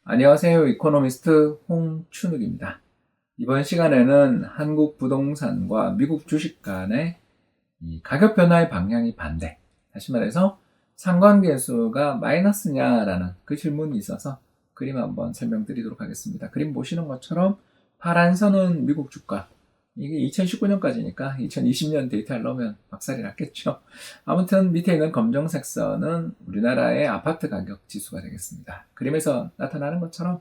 안녕하세요. 이코노미스트 홍춘욱입니다. 이번 시간에는 한국 부동산과 미국 주식 간의 이 가격 변화의 방향이 반대, 다시 말해서 상관계수가 마이너스냐라는 그 질문이 있어서 그림 한번 설명드리도록 하겠습니다. 그림 보시는 것처럼 파란 선은 미국 주가, 이게 2019년까지니까 2020년 데이터를 넣으면 박살이 났겠죠. 아무튼 밑에 있는 검정색 선은 우리나라의 아파트 가격 지수가 되겠습니다. 그림에서 나타나는 것처럼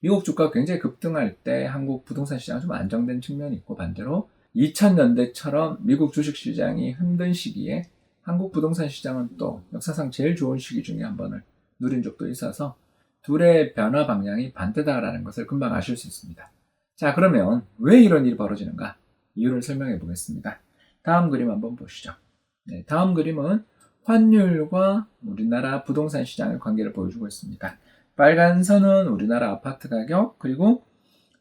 미국 주가가 굉장히 급등할 때 한국 부동산 시장은 좀 안정된 측면이 있고, 반대로 2000년대처럼 미국 주식시장이 힘든 시기에 한국 부동산 시장은 또 역사상 제일 좋은 시기 중에 한 번을 누린 적도 있어서 둘의 변화 방향이 반대다라는 것을 금방 아실 수 있습니다. 자, 그러면 왜 이런 일이 벌어지는가? 이유를 설명해 보겠습니다. 다음 그림 한번 보시죠. 네, 다음 그림은 환율과 우리나라 부동산 시장의 관계를 보여주고 있습니다. 빨간 선은 우리나라 아파트 가격, 그리고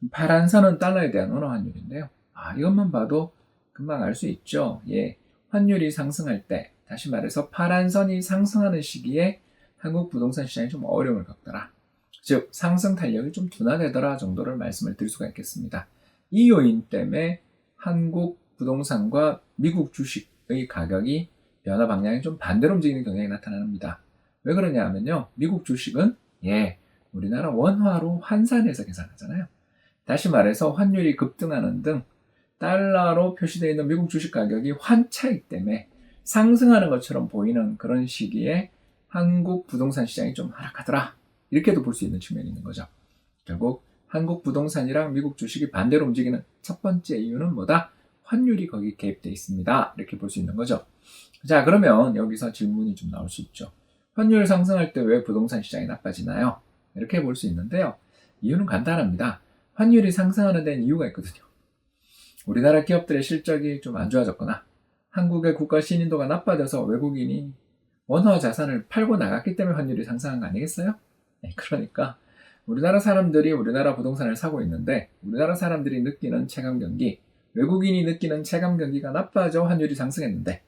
파란 선은 달러에 대한 원화 환율인데요. 이것만 봐도 금방 알 수 있죠. 예, 환율이 상승할 때, 다시 말해서 파란 선이 상승하는 시기에 한국 부동산 시장이 좀 어려움을 겪더라. 즉, 상승 탄력이 좀 둔화되더라 정도를 말씀을 드릴 수가 있겠습니다. 이 요인 때문에 한국 부동산과 미국 주식의 가격이 변화 방향이 좀 반대로 움직이는 경향이 나타납니다. 왜 그러냐 하면요, 미국 주식은 우리나라 원화로 환산해서 계산하잖아요. 다시 말해서 환율이 급등하는 등 달러로 표시되어 있는 미국 주식 가격이 환차이기 때문에 상승하는 것처럼 보이는 그런 시기에 한국 부동산 시장이 좀 하락하더라, 이렇게도 볼 수 있는 측면이 있는 거죠. 결국 한국 부동산이랑 미국 주식이 반대로 움직이는 첫 번째 이유는 뭐다? 환율이 거기 개입되어 있습니다. 이렇게 볼 수 있는 거죠. 자, 그러면 여기서 질문이 좀 나올 수 있죠. 환율 상승할 때 왜 부동산 시장이 나빠지나요? 이렇게 볼 수 있는데요. 이유는 간단합니다. 환율이 상승하는 데는 이유가 있거든요. 우리나라 기업들의 실적이 좀 안 좋아졌거나 한국의 국가 신인도가 나빠져서 외국인이 원화 자산을 팔고 나갔기 때문에 환율이 상승한 거 아니겠어요? 그러니까 우리나라 사람들이 우리나라 부동산을 사고 있는데, 우리나라 사람들이 느끼는 체감 경기, 외국인이 느끼는 체감 경기가 나빠져 환율이 상승했는데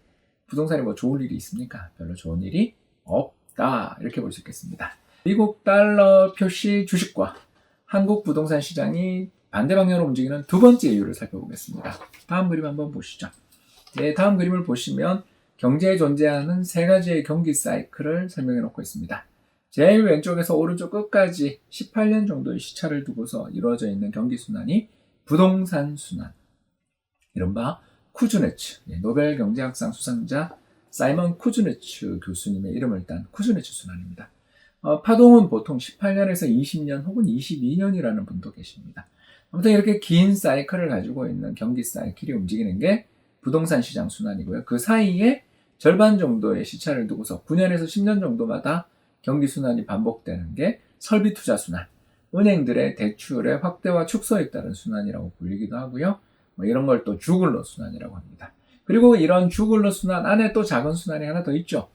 부동산에 뭐 좋은 일이 있습니까? 별로 좋은 일이 없다, 이렇게 볼 수 있겠습니다. 미국 달러 표시 주식과 한국 부동산 시장이 반대 방향으로 움직이는 두 번째 이유를 살펴보겠습니다. 다음 그림 한번 보시죠. 네, 다음 그림을 보시면 경제에 존재하는 세 가지의 경기 사이클을 설명해 놓고 있습니다. 제일 왼쪽에서 오른쪽 끝까지 18년 정도의 시차를 두고서 이루어져 있는 경기 순환이 부동산 순환, 이른바 쿠즈네츠, 노벨 경제학상 수상자 사이먼 쿠즈네츠 교수님의 이름을 딴 쿠즈네츠 순환입니다. 파동은 보통 18년에서 20년 혹은 22년이라는 분도 계십니다. 아무튼 이렇게 긴 사이클을 가지고 있는 경기 사이클이 움직이는 게 부동산 시장 순환이고요. 그 사이에 절반 정도의 시차를 두고서 9년에서 10년 정도마다 경기 순환이 반복되는 게 설비 투자 순환, 은행들의 대출의 확대와 축소에 따른 순환이라고 불리기도 하고요. 이런 걸 또 주글러 순환이라고 합니다. 그리고 이런 주글러 순환 안에 또 작은 순환이 하나 더 있죠.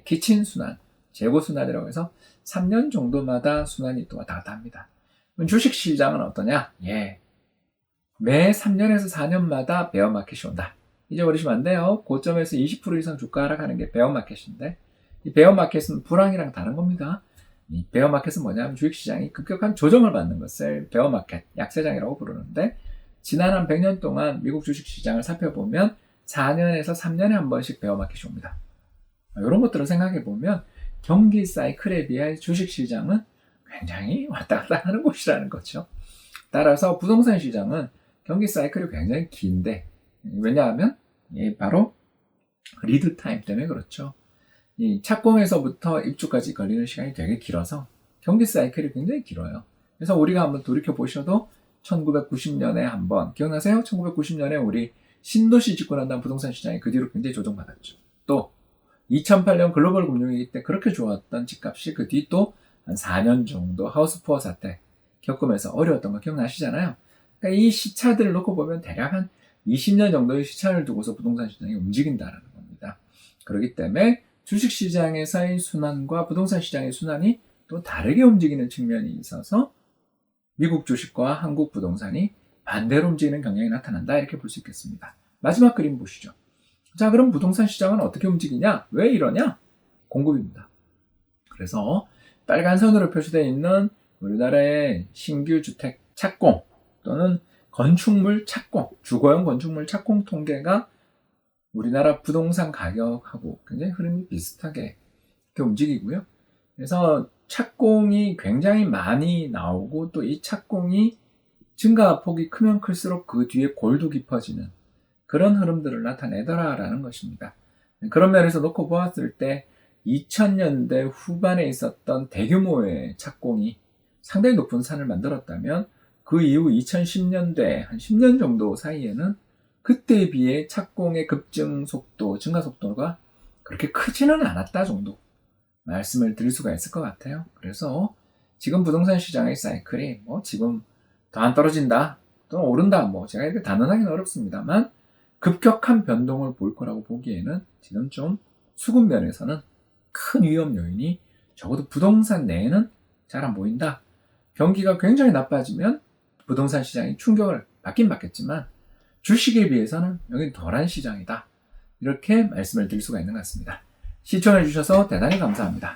키친 순환, 재고 순환이라고 해서 3년 정도마다 순환이 또 왔다 갔다 합니다. 주식 시장은 어떠냐? 매 3년에서 4년마다 베어마켓이 온다. 잊어버리시면 안 돼요. 고점에서 20% 이상 주가 하락하는 게 베어마켓인데, 이 베어마켓은 불황이랑 다른 겁니다. 이 베어마켓은 뭐냐면 주식시장이 급격한 조정을 받는 것을 베어마켓, 약세장이라고 부르는데, 지난 한 100년 동안 미국 주식시장을 살펴보면 4년에서 3년에 한 번씩 베어마켓이 옵니다. 이런 것들을 생각해보면 경기 사이클에 비해 주식시장은 굉장히 왔다 갔다 하는 곳이라는 거죠. 따라서 부동산 시장은 경기 사이클이 굉장히 긴데, 왜냐하면 바로 리드 타임 때문에 그렇죠. 이 착공에서부터 입주까지 걸리는 시간이 되게 길어서 경기 사이클이 굉장히 길어요. 그래서 우리가 한번 돌이켜 보셔도 1990년에 한번 기억나세요? 1990년에 우리 신도시 짓고 난 다음 부동산 시장이 그 뒤로 굉장히 조정받았죠. 또 2008년 글로벌 금융위기 때 그렇게 좋았던 집값이 그 뒤 또 한 4년 정도 하우스푸어 사태 겪으면서 어려웠던 거 기억나시잖아요. 그러니까 이 시차들을 놓고 보면 대략 한 20년 정도의 시차를 두고서 부동산 시장이 움직인다는 겁니다. 그렇기 때문에 주식시장에서의 순환과 부동산 시장의 순환이 또 다르게 움직이는 측면이 있어서 미국 주식과 한국 부동산이 반대로 움직이는 경향이 나타난다, 이렇게 볼 수 있겠습니다. 마지막 그림 보시죠. 자, 그럼 부동산 시장은 어떻게 움직이냐? 왜 이러냐? 공급입니다. 그래서 빨간 선으로 표시되어 있는 우리나라의 신규 주택 착공 또는 건축물 착공, 주거용 건축물 착공 통계가 우리나라 부동산 가격하고 굉장히 흐름이 비슷하게 이렇게 움직이고요. 그래서 착공이 굉장히 많이 나오고 또 이 착공이 증가폭이 크면 클수록 그 뒤에 골도 깊어지는 그런 흐름들을 나타내더라라는 것입니다. 그런 면에서 놓고 보았을 때 2000년대 후반에 있었던 대규모의 착공이 상당히 높은 산을 만들었다면 그 이후 2010년대 한 10년 정도 사이에는 그때에 비해 착공의 급증 속도, 증가 속도가 그렇게 크지는 않았다 정도 말씀을 드릴 수가 있을 것 같아요. 그래서 지금 부동산 시장의 사이클이 지금 더 안 떨어진다 또는 오른다 제가 이렇게 단언하기는 어렵습니다만 급격한 변동을 볼 거라고 보기에는 지금 좀 수급 면에서는 큰 위험 요인이 적어도 부동산 내에는 잘 안 보인다. 경기가 굉장히 나빠지면 부동산 시장이 충격을 받긴 받겠지만 주식에 비해서는 여긴 덜한 시장이다. 이렇게 말씀을 드릴 수가 있는 것 같습니다. 시청해 주셔서 대단히 감사합니다.